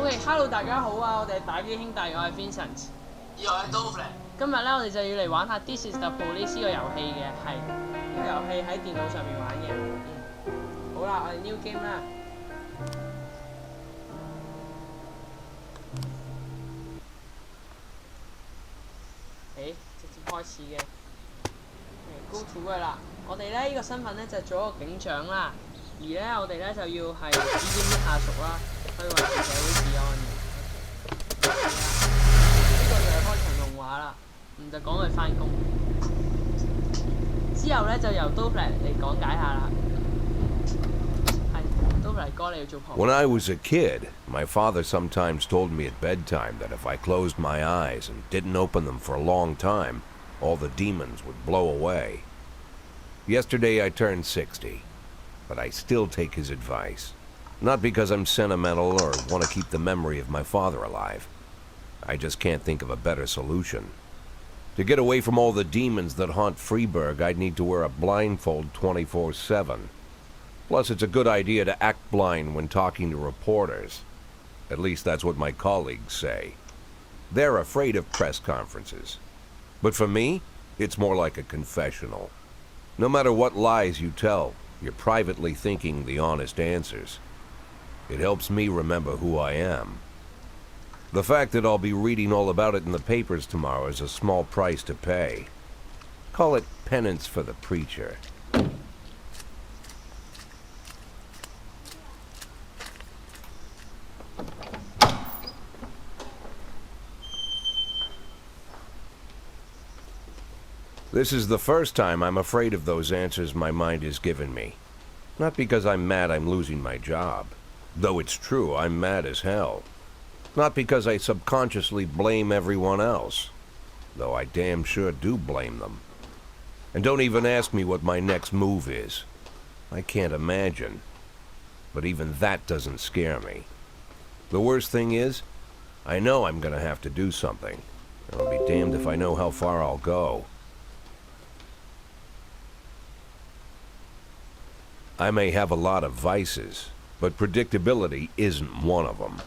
OK，Hello， 大家好啊！我哋打機兄弟，我係 Vincent。我係 Dovle。今日咧，我哋就要嚟玩下 This is the Police 呢個遊戲嘅，係呢個遊戲喺電腦上面玩嘅。好啦，我哋 New Game 啦。直接開始嘅。Go to 㗎啦！我哋咧呢個身份咧就做一個警長啦，而咧我哋咧就要係指點啲下屬啦，去維持社會治安嘅。呢個就係開場動畫啦，就講佢返工。之後咧就由 Dovle 嚟講解下啦。係 Dovle 哥，你要做旁。When I was a kid, my father sometimes told me at bedtime that if I closed my eyes and didn't open them for a long time, all the demons would blow away. Yesterday I turned 60, but I still take his advice. Not because I'm sentimental or want to keep the memory of my father alive. I just can't think of a better solution. To get away from all the demons that haunt Freeburg, I'd need to wear a blindfold 24/7. Plus, it's a good idea to act blind when talking to reporters. At least that's what my colleagues say. They're afraid of press conferences. But for me, it's more like a confessional. No matter what lies you tell, you're privately thinking the honest answers. It helps me remember who I am. The fact that I'll be reading all about it in the papers tomorrow is a small price to pay. Call it penance for the preacher. This is the first time I'm afraid of those answers my mind has given me. Not because I'm mad I'm losing my job. Though it's true, I'm mad as hell. Not because I subconsciously blame everyone else. Though I damn sure do blame them. And don't even ask me what my next move is. I can't imagine. But even that doesn't scare me. The worst thing is, I know I'm gonna have to do something. I'll be damned if I know how far I'll go. I may have a lot of vices, but predictability isn't one of them.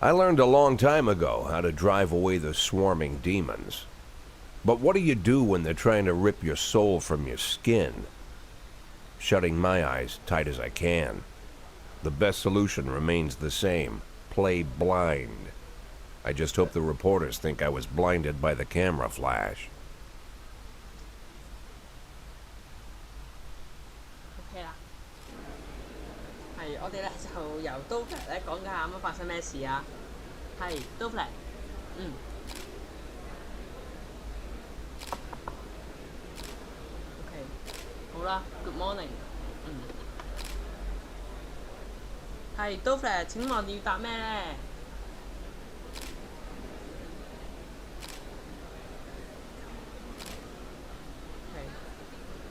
I learned a long time ago how to drive away the swarming demons. But what do you do when they're trying to rip your soul from your skin? Shutting my eyes tight as I can. The best solution remains the same. Play blind. I just hope the reporters think I was blinded by the camera flash. OK 啦，係我哋咧就由 Dovle 咧講解下啱啱發生咩事啊。係 Dovle，OK， 好啦 ，Good morning，係 Dovle， 請問你要答咩咧？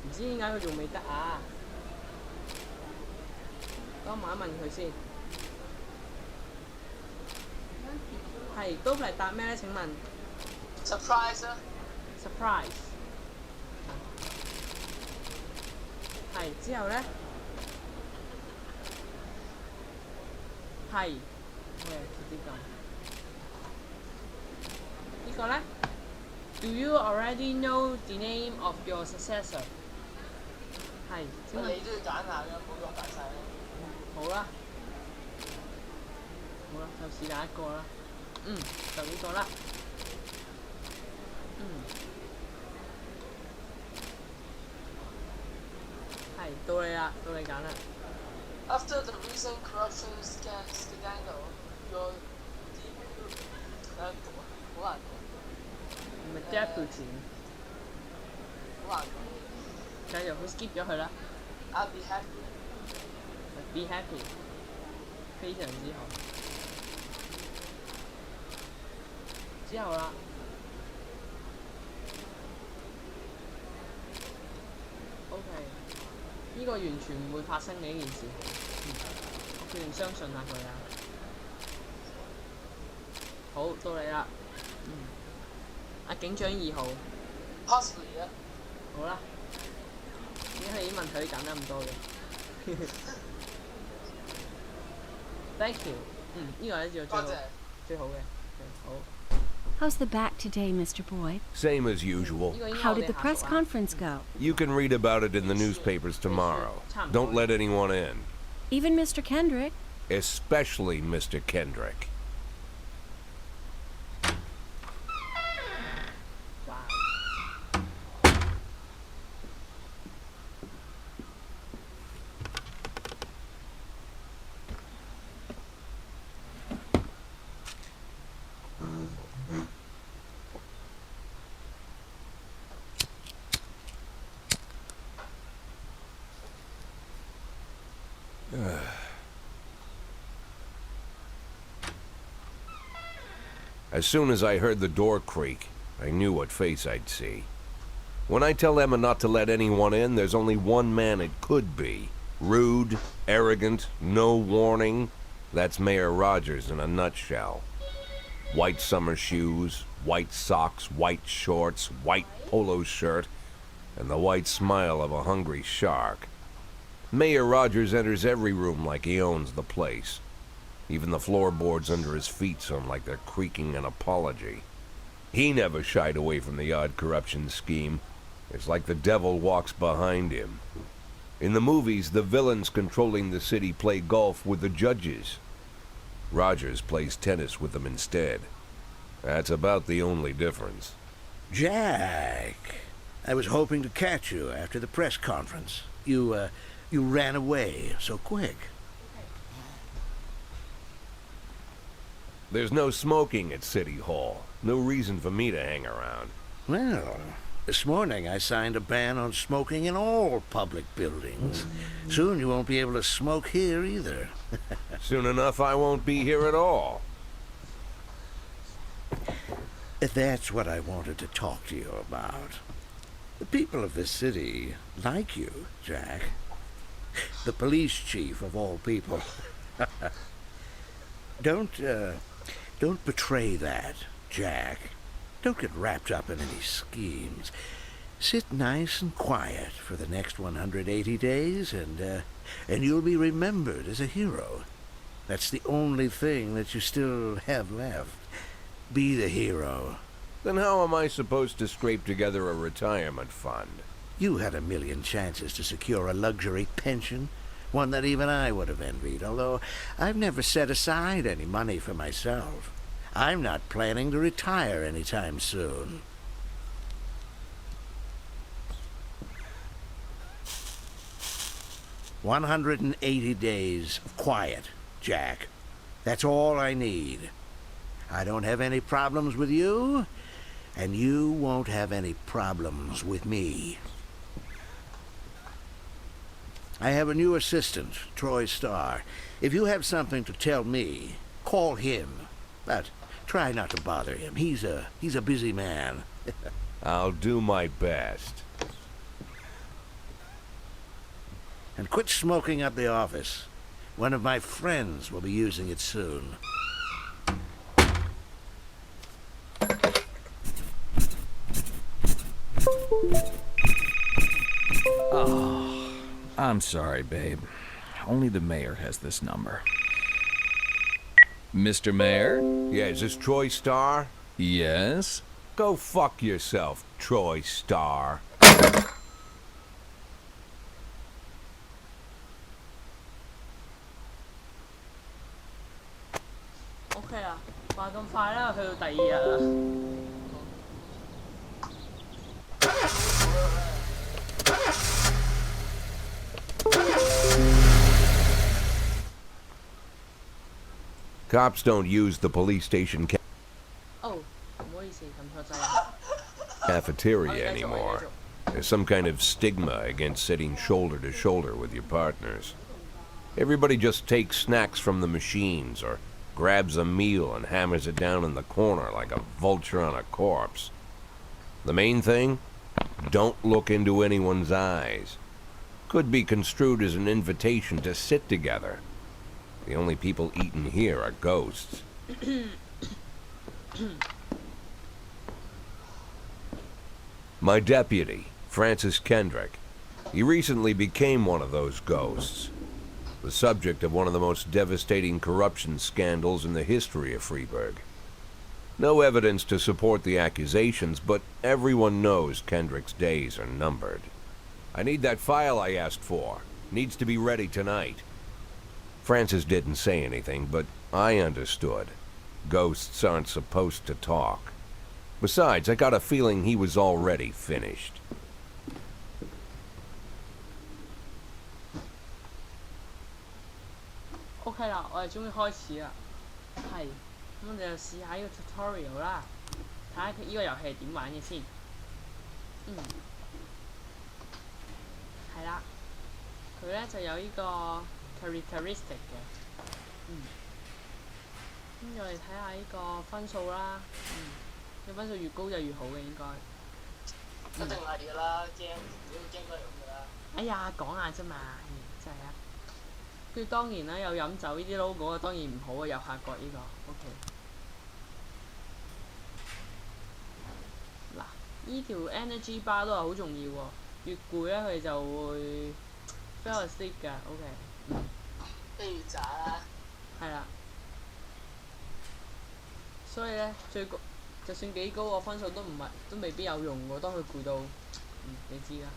唔知點解佢仲未得啊？等我問一問佢先。係 Dovle 答咩咧？請問 Surprise 啊 ？Surprise。係之後咧？係。喂，直接撳。呢個咧 ？Do you already know the name of your successor？係，你都要揀下嘅，唔好用大晒啦。好啦，好啦，就是但一個啦。就呢個啦。係，到你啦，到你揀啦。After the recent corruption scandal, your debut 好難講。唔係 deputy。好難講。繼續，佢 skip 咗佢啦。I'll be happy. Be happy， 非常之好。之後啦。OK， 呢個完全唔會發生嘅呢件事。我決定相信下佢啦。好，到你啦。警長2號。Possibly 啊。好啦。點解問題可以揀得咁多嘅。Thank you。呢個咧就最好嘅。好。How's the back today, Mr. Boyd? Same as usual. How did the press conference go? You can read about it in the newspapers tomorrow. Don't let anyone in. Even Mr. Kendrick? Especially Mr. Kendrick. As soon as I heard the door creak, I knew what face I'd see. When I tell Emma not to let anyone in, there's only one man it could be. Rude, arrogant, no warning. That's Mayor Rogers in a nutshell. White summer shoes, white socks, white shorts, white polo shirt, and the white smile of a hungry shark. Mayor Rogers enters every room like he owns the place. Even the floorboards under his feet sound like they're creaking an apology. He never shied away from the odd corruption scheme. It's like the devil walks behind him. In the movies, the villains controlling the city play golf with the judges. Rogers plays tennis with them instead. That's about the only difference. Jack, I was hoping to catch you after the press conference. You ran away so quick. There's no smoking at City Hall. No reason for me to hang around. Well, this morning I signed a ban on smoking in all public buildings. Soon you won't be able to smoke here either. Soon enough, I won't be here at all. That's what I wanted to talk to you about. The people of this city like you, Jack. The police chief of all people. Don't betray that, Jack. Don't get wrapped up in any schemes. Sit nice and quiet for the next 180 days, and you'll be remembered as a hero. That's the only thing that you still have left. Be the hero. Then how am I supposed to scrape together a retirement fund? You had a million chances to secure a luxury pension, one that even I would have envied, although I've never set aside any money for myself. I'm not planning to retire anytime soon. "180 days of quiet, Jack. That's all I need. I don't have any problems with you, and you won't have any problems with me. I have a new assistant, Troy Starr. If you have something to tell me, call him. But try not to bother him. He's a busy man." I'll do my best. "And quit smoking up the office. One of my friends will be using it soon." Oh, I'm sorry, babe. Only the mayor has this number. Mr. Mayor? Yeah, is this Troy Starr? Yes? Go fuck yourself, Troy Starr. OK 啦，話咁快啦，去到第二日啦。Cops don't use the police station哦，唔好意思，撳錯掣啦。cafeteria anymore. There's some kind of stigma against sitting shoulder to shoulder with your partners. Everybody just takes snacks from the machines or grabs a meal and hammers it down in the corner like a vulture on a corpse. The main thing? Don't look into anyone's eyes. Could be construed as an invitation to sit together. The only people eating here are ghosts. My deputy, Francis Kendrick. He recently became one of those ghosts, the subject of one of the most devastating corruption scandals in the history of Freeburg. No evidence to support the accusations, but everyone knows Kendrick's days are numbered. I need that file I asked for. Needs to be ready tonight. Francis didn't say anything, but I understood. Ghosts aren't supposed to talk. Besides, I got a feeling he was already finished. OK 啦，我哋終於開始啦。係，咁我哋就試下呢個 tutorial 啦，睇下佢呢個遊戲係點玩嘅先。係啦，佢咧就有呢個 characteristic 嘅。跟住我哋睇下呢個分數啦。嘅分數越高就越好嘅應該。一定係㗎啦，驚都係咁㗎啦。哎呀，講下啫嘛，真係啊。跟住當然啦，有飲酒呢啲 logo 啊，當然唔好啊，右下角呢個 OK。嗱，呢條 energy bar 都係好重要喎，越攰咧佢就會 fell asleep 㗎 OK。跟住渣啦。係啦。所以咧，最高就算幾高個分數都未必有用喎，當佢攰到，你知啦。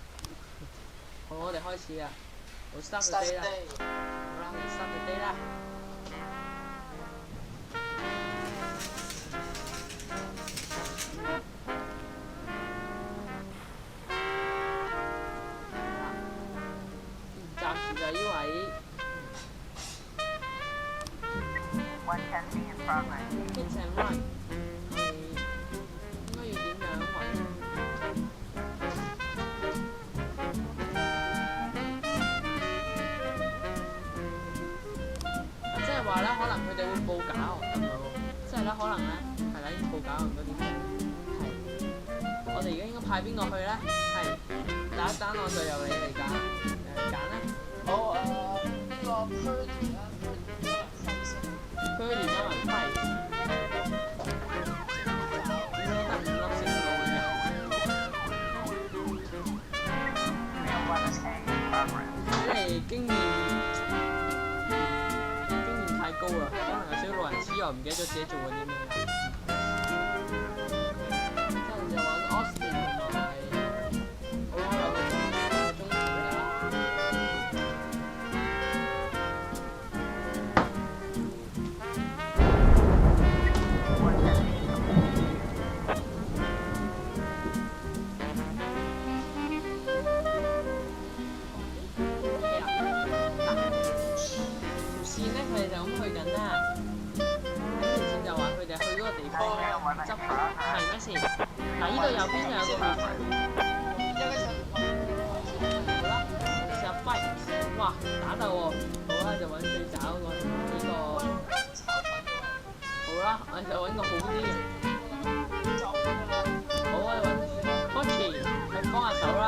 好，我哋開始啦。好 start the day 啦，好啦，我哋 start the day 啦。暫時就呢位。Hit and run 係應該要點樣揾？即係話咧，可能佢哋會報假我得唔到？即係咧，可能咧係啦，已經報假我唔該點解？係，我哋而家應該派邊個去咧？係，第一單案就由你嚟揀，揀咧。好呢個 Purdy 啦 ，Purdy 因為5經驗太高啦，可能有少少老人痴呆，唔記得咗自己做過啲咩啦。跟住就揾 Austin 同埋好啦，兩個中途㗎啦。執係咩事？嗱，依度右邊就有個 report。好啦，試下 fight。哇，打鬥喎！好啦，就揾最渣嗰個呢個。好啦，我哋就揾個好啲嘅。好，我哋揾 Coachy 去幫下手啦。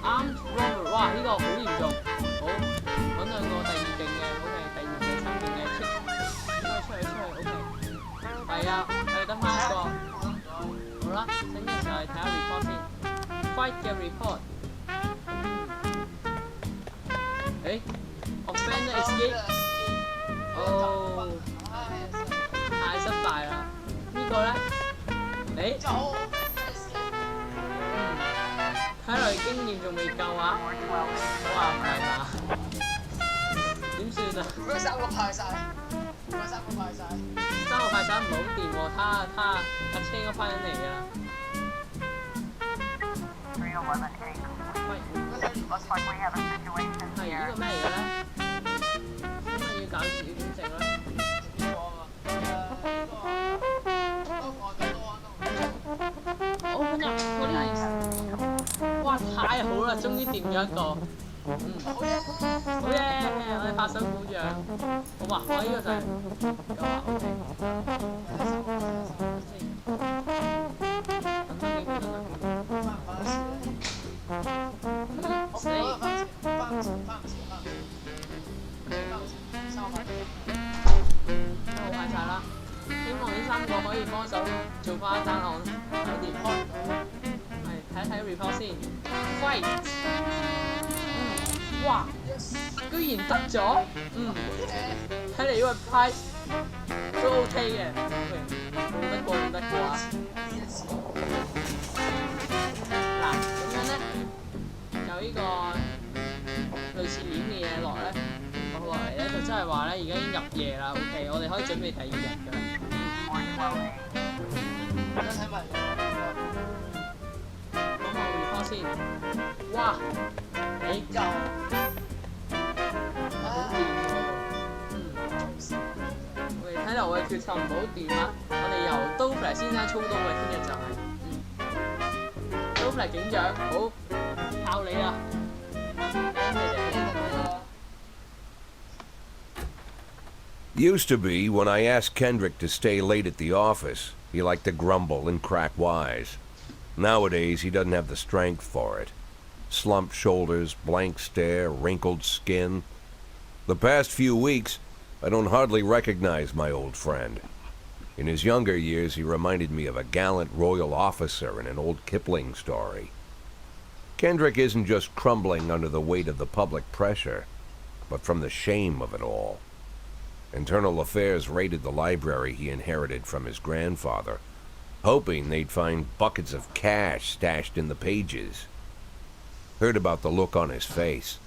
Armed robber， 哇！呢個好嚴重。好，揾兩個第二勁嘅 ，OK， 第二勁、三勁嘅出去 ，OK。係啊，得翻一個。好啦，整嘅時候嚟睇下 report 先。Fight 嘅 report。offender escape。哦，太失敗啦。呢個咧，睇來經驗仲未夠啊！哇，唔係嘛？點算啊？嗰三個派晒。三個快手唔係好掂喎，他架車應該翻緊嚟㗎啦。喂，係呢個咩嚟㗎咧？咁咪要搞要點整咧？Open up police！ 哇，太好啦，終於掂咗一個。好嘢！我哋拍手鼓掌。好嘛，我呢個就係有話 OK。等多幾秒，死！好快晒啦！希望呢3個可以幫手做翻一單案，搞掂。係睇一睇 report 先。Fight！哇！居然得咗，睇嚟呢個 price 都 OK 嘅，用得過啊！嗱，咁樣咧，有呢個類似鏈嘅嘢落咧，落嚟咧就真係話咧，而家已經入夜啦。OK， 我哋可以準備第二日㗎啦。睇埋講下回科先，哇！你夠好掂喎，我哋睇嚟我嘅決策唔好掂啊！我哋由刀弗先生操刀嘅，聽日就係，刀弗警長，好，靠你啦！Used to be, when I asked Kendrick to stay late at the office, he liked to grumble and crack wise. Nowadays, he doesn't have the strength for it. Slumped shoulders, blank stare, wrinkled skin. The past few weeks, I don't hardly recognize my old friend. In his younger years, he reminded me of a gallant royal officer in an old Kipling story. Kendrick isn't just crumbling under the weight of the public pressure, but from the shame of it all. Internal Affairs raided the library he inherited from his grandfather, hoping they'd find buckets of cash stashed in the pages. Heard about the look on his face,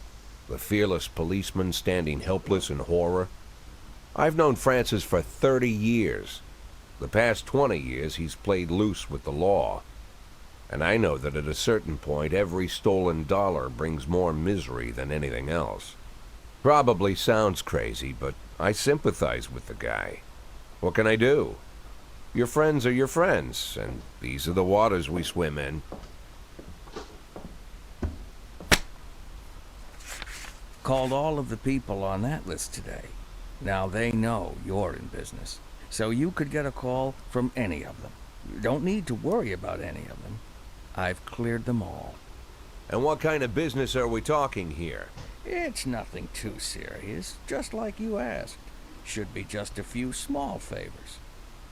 the fearless policeman standing helpless in horror. I've known Francis for 30 years. The past 20 years he's played loose with the law. And I know that at a certain point every stolen dollar brings more misery than anything else. Probably sounds crazy, but I sympathize with the guy. What can I do? Your friends are your friends, and these are the waters we swim in. Called all of the people on that list today. Now they know you're in business, so you could get a call from any of them. You don't need to worry about any of them. I've cleared them all. And what kind of business are we talking here? It's nothing too serious, just like you asked. Should be just a few small favors.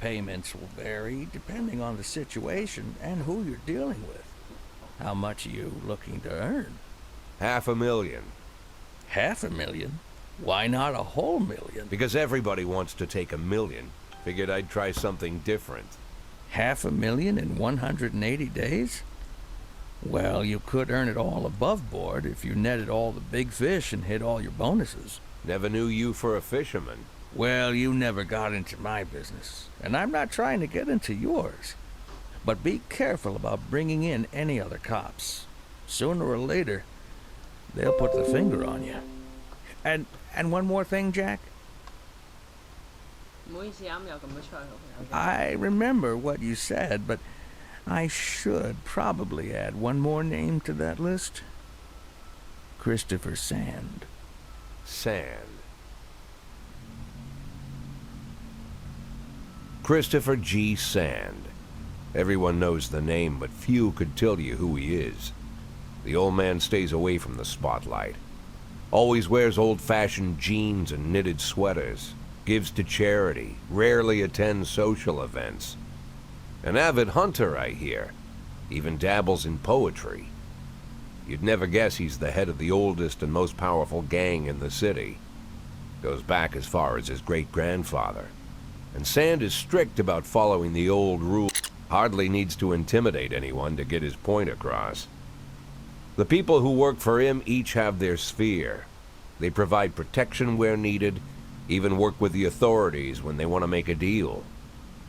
Payments will vary depending on the situation and who you're dealing with. How much are you looking to earn? $500,000. $500,000? Why not a whole million? Because everybody wants to take $1 million. Figured I'd try something different. $500,000 in 180 days? Well, you could earn it all above board if you netted all the big fish and hit all your bonuses. Never knew you for a fisherman. Well, you never got into my business, and I'm not trying to get into yours. But be careful about bringing in any other cops. Sooner or later, they'll put the finger on you. And one more thing, Jack. I remember what you said, but I should probably add one more name to that list. Christopher Sand. Sand. Christopher G. Sand. Everyone knows the name, but few could tell you who he is. The old man stays away from the spotlight. Always wears old-fashioned jeans and knitted sweaters. Gives to charity. Rarely attends social events. An avid hunter, I hear. Even dabbles in poetry. You'd never guess he's the head of the oldest and most powerful gang in the city. Goes back as far as his great-grandfather. And Sand is strict about following the old rules. Hardly needs to intimidate anyone to get his point across. The people who work for him each have their sphere. They provide protection where needed, even work with the authorities when they want to make a deal.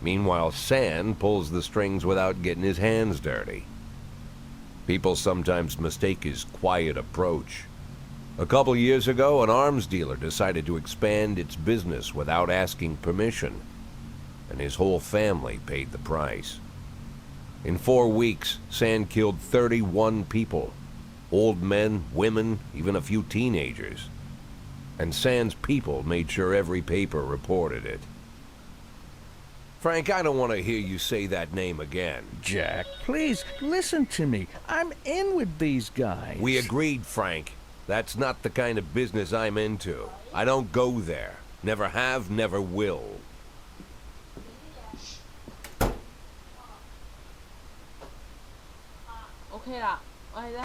Meanwhile, Sand pulls the strings without getting his hands dirty. People sometimes mistake his quiet approach. A couple years ago, an arms dealer decided to expand its business without asking permission, and his whole family paid the price. In 4 weeks, Sand killed 31 people. Old men, women, even a few teenagers. And Sand's people made sure every paper reported it. Frank, I don't want to hear you say that name again. Jack, please, listen to me. I'm in with these guys. We agreed, Frank. That's not the kind of business I'm into. I don't go there. Never have, never will. OK 啦，我哋咧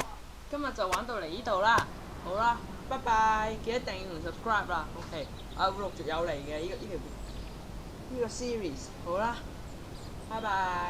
今日就玩到嚟呢度啦，好啦，拜拜，記得訂閱同 subscribe 啦。OK，會陸續有嚟嘅呢個 series，好啦，拜拜。